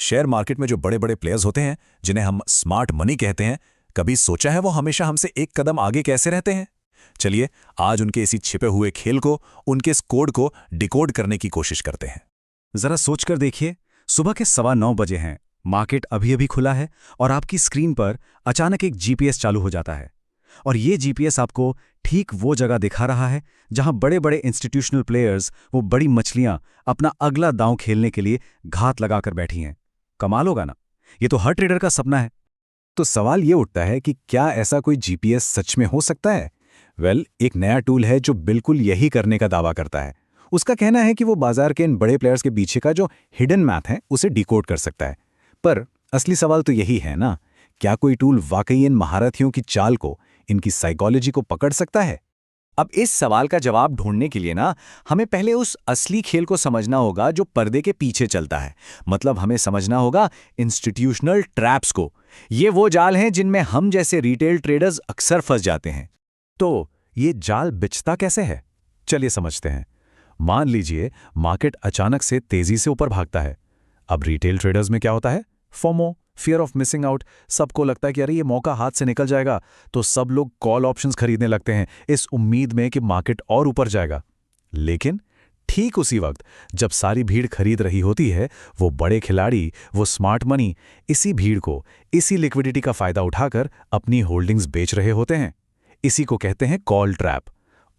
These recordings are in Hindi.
शेयर मार्केट में जो बड़े बड़े प्लेयर्स होते हैं, जिन्हें हम स्मार्ट मनी कहते हैं, कभी सोचा है वो हमेशा हमसे एक कदम आगे कैसे रहते हैं? चलिए आज उनके इसी छिपे हुए खेल को, उनके इस कोड को डिकोड करने की कोशिश करते हैं। जरा सोचकर देखिए, सुबह के 9:15 बजे हैं, मार्केट अभी अभी खुला है और आपकी स्क्रीन पर अचानक एक जीपीएस चालू हो जाता है। और ये जीपीएस आपको ठीक वो जगह दिखा रहा है जहां बड़े बड़े इंस्टीट्यूशनल प्लेयर्स, वो बड़ी मछलियां, अपना अगला दांव खेलने के लिए घात लगाकर बैठी हैं। कमाल होगा ना? ये तो हर ट्रेडर का सपना है। तो सवाल ये उठता है कि क्या ऐसा कोई जीपीएस सच में हो सकता है? एक नया टूल है जो बिल्कुल यही करने का दावा करता है। उसका कहना है कि वो बाजार के इन बड़े प्लेयर्स के पीछे का जो हिडन मैथ है उसे डिकोड कर सकता है। पर असली सवाल तो यही है ना, क्या कोई टूल वाकई इन महारथियों की चाल को, इनकी साइकोलॉजी को पकड़ सकता है? अब इस सवाल का जवाब ढूंढने के लिए ना, हमें पहले उस असली खेल को समझना होगा जो पर्दे के पीछे चलता है। मतलब हमें समझना होगा इंस्टीट्यूशनल ट्रैप्स को। ये वो जाल हैं जिनमें हम जैसे रिटेल ट्रेडर्स अक्सर फंस जाते हैं। तो ये जाल बिछता कैसे है? चलिए समझते हैं। मान लीजिए मार्केट अचानक से तेजी से ऊपर भागता है। अब रिटेल ट्रेडर्स में क्या होता है? FOMO, fear of missing out. सबको लगता है कि अरे ये मौका हाथ से निकल जाएगा, तो सब लोग कॉल ऑप्शंस खरीदने लगते हैं इस उम्मीद में कि मार्केट और ऊपर जाएगा। लेकिन ठीक उसी वक्त जब सारी भीड़ खरीद रही होती है, वो बड़े खिलाड़ी, वो स्मार्ट मनी, इसी भीड़ को, इसी लिक्विडिटी का फायदा उठाकर अपनी होल्डिंग्स बेच रहे होते हैं। इसी को कहते हैं कॉल ट्रैप।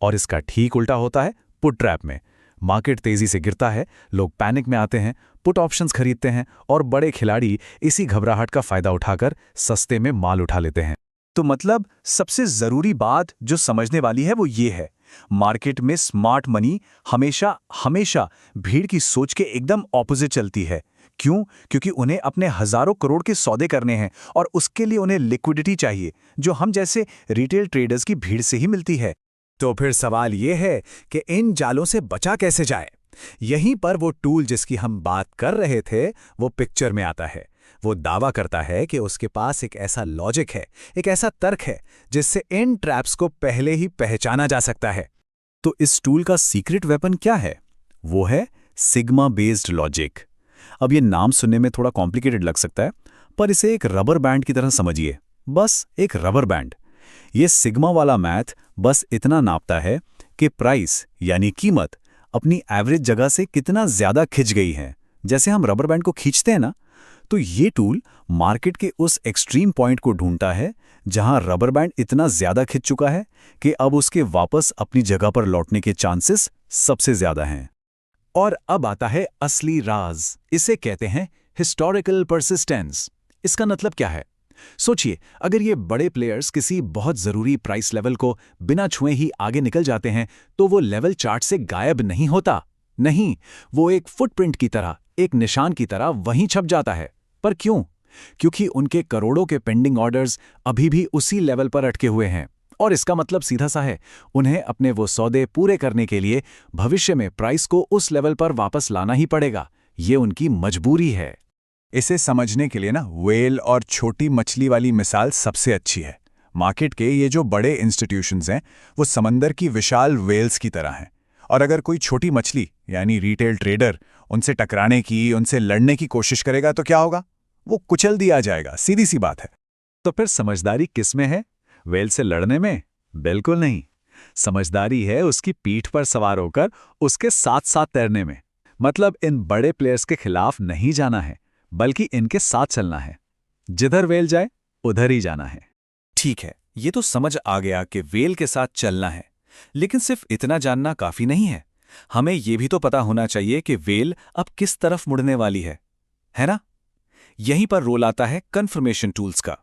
और इसका ठीक उल्टा होता है पुट ट्रैप में। मार्केट तेजी से गिरता है, लोग पैनिक में आते हैं, पुट ऑप्शंस खरीदते हैं और बड़े खिलाड़ी इसी घबराहट का फायदा उठाकर सस्ते में माल उठा लेते हैं। तो मतलब सबसे जरूरी बात जो समझने वाली है वो ये है, मार्केट में स्मार्ट मनी हमेशा हमेशा भीड़ की सोच के एकदम ऑपोजिट चलती है। क्यों? क्योंकि उन्हें अपने हजारों करोड़ के सौदे करने हैं और उसके लिए उन्हें लिक्विडिटी चाहिए, जो हम जैसे रिटेल ट्रेडर्स की भीड़ से ही मिलती है। तो फिर सवाल ये है कि इन जालों से बचा कैसे जाए? यहीं पर वो टूल जिसकी हम बात कर रहे थे वो पिक्चर में आता है। वो दावा करता है कि उसके पास एक ऐसा लॉजिक है, एक ऐसा तर्क है जिससे इन ट्रैप्स को पहले ही पहचाना जा सकता है। तो इस टूल का सीक्रेट वेपन क्या है? वो है सिग्मा बेस्ड लॉजिक। अब ये नाम सुनने में थोड़ा कॉम्प्लिकेटेड लग सकता है, पर इसे एक रबर बैंड की तरह समझिए। बस एक रबर बैंड। ये सिग्मा वाला मैथ बस इतना नापता है कि प्राइस यानी कीमत अपनी एवरेज जगह से कितना ज्यादा खिंच गई है। जैसे हम रबर बैंड को खींचते हैं ना, तो ये टूल मार्केट के उस एक्सट्रीम पॉइंट को ढूंढता है जहां रबर बैंड इतना ज्यादा खिंच चुका है कि अब उसके वापस अपनी जगह पर लौटने के चांसेस सबसे ज्यादा हैं। और अब आता है असली राज। इसे कहते हैं हिस्टोरिकल परसिस्टेंस। इसका मतलब क्या है? सोचिए, अगर ये बड़े प्लेयर्स किसी बहुत जरूरी प्राइस लेवल को बिना छुए ही आगे निकल जाते हैं, तो वो लेवल चार्ट से गायब नहीं होता। नहीं, वो एक फुटप्रिंट की तरह, एक निशान की तरह वहीं छप जाता है। पर क्यों? क्योंकि उनके करोड़ों के पेंडिंग ऑर्डर्स अभी भी उसी लेवल पर अटके हुए हैं। और इसका मतलब सीधा सा है, उन्हें अपने वो सौदे पूरे करने के लिए भविष्य में प्राइस को उस लेवल पर वापस लाना ही पड़ेगा। ये उनकी मजबूरी है। इसे समझने के लिए ना व्हेल और छोटी मछली वाली मिसाल सबसे अच्छी है। मार्केट के ये जो बड़े इंस्टीट्यूशंस हैं, वो समंदर की विशाल व्हेल्स की तरह हैं। और अगर कोई छोटी मछली यानी रिटेल ट्रेडर उनसे टकराने की, उनसे लड़ने की कोशिश करेगा तो क्या होगा? वो कुचल दिया जाएगा। सीधी सी बात है। तो फिर समझदारी किस में है? व्हेल से लड़ने में? बिल्कुल नहीं। समझदारी है उसकी पीठ पर सवार होकर उसके साथ साथ तैरने में। मतलब इन बड़े प्लेयर्स के खिलाफ नहीं जाना है, बल्कि इनके साथ चलना है। जिधर व्हेल जाए उधर ही जाना है। ठीक है, ये तो समझ आ गया कि व्हेल के साथ चलना है। लेकिन सिर्फ इतना जानना काफी नहीं है। हमें ये भी तो पता होना चाहिए कि व्हेल अब किस तरफ मुड़ने वाली है ना? यहीं पर रोल आता है कन्फर्मेशन टूल्स का।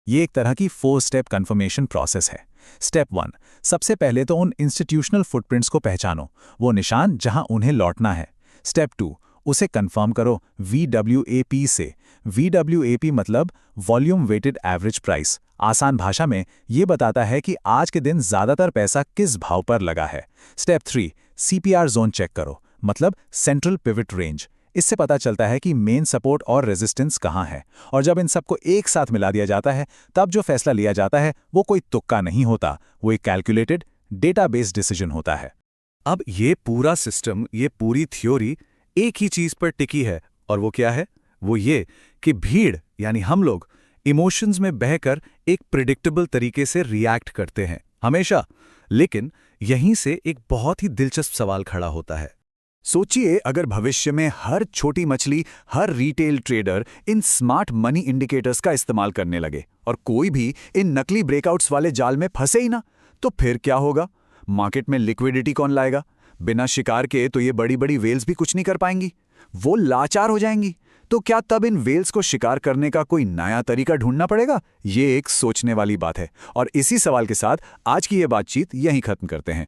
ये एक तरह की 4 स्टेप कन्फर्मेशन प्रोसेस है। स्टेप 1, सबसे पहले तो उन इंस्टीट्यूशनल फुटप्रिंट्स को पहचानो, वो निशान जहां उन्हें लौटना है। स्टेप 2, उसे कंफर्म करो VWAP से। VWAP मतलब वॉल्यूम वेटेड एवरेज प्राइस। आसान भाषा में ये बताता है कि आज के दिन ज्यादातर पैसा किस भाव पर लगा है। स्टेप 3, CPR जोन चेक करो, मतलब सेंट्रल पिवट रेंज। इससे पता चलता है कि मेन सपोर्ट और रेजिस्टेंस कहाँ है। और जब इन सबको एक साथ मिला दिया जाता है, तब जो फैसला लिया जाता है वो कोई तुक्का नहीं होता, वो एक कैलकुलेटेड डेटाबेस डिसीजन होता है। अब ये पूरा सिस्टम, ये पूरी थ्योरी एक ही चीज पर टिकी है, और वो क्या है? वो ये कि भीड़ यानी हम लोग इमोशंस में बहकर एक प्रिडिक्टेबल तरीके से रिएक्ट करते हैं हमेशा। लेकिन यहीं से एक बहुत ही दिलचस्प सवाल खड़ा होता है। सोचिए अगर भविष्य में हर छोटी मछली, हर रिटेल ट्रेडर इन स्मार्ट मनी इंडिकेटर्स का इस्तेमाल करने लगे और कोई भी इन नकली ब्रेकआउट्स वाले जाल में फंसे ही ना, तो फिर क्या होगा? मार्केट में लिक्विडिटी कौन लाएगा? बिना शिकार के तो ये बड़ी बड़ी वेल्स भी कुछ नहीं कर पाएंगी, वो लाचार हो जाएंगी। तो क्या तब इन वेल्स को शिकार करने का कोई नया तरीका ढूंढना पड़ेगा? ये एक सोचने वाली बात है और इसी सवाल के साथ आज की ये बातचीत यहीं खत्म करते हैं।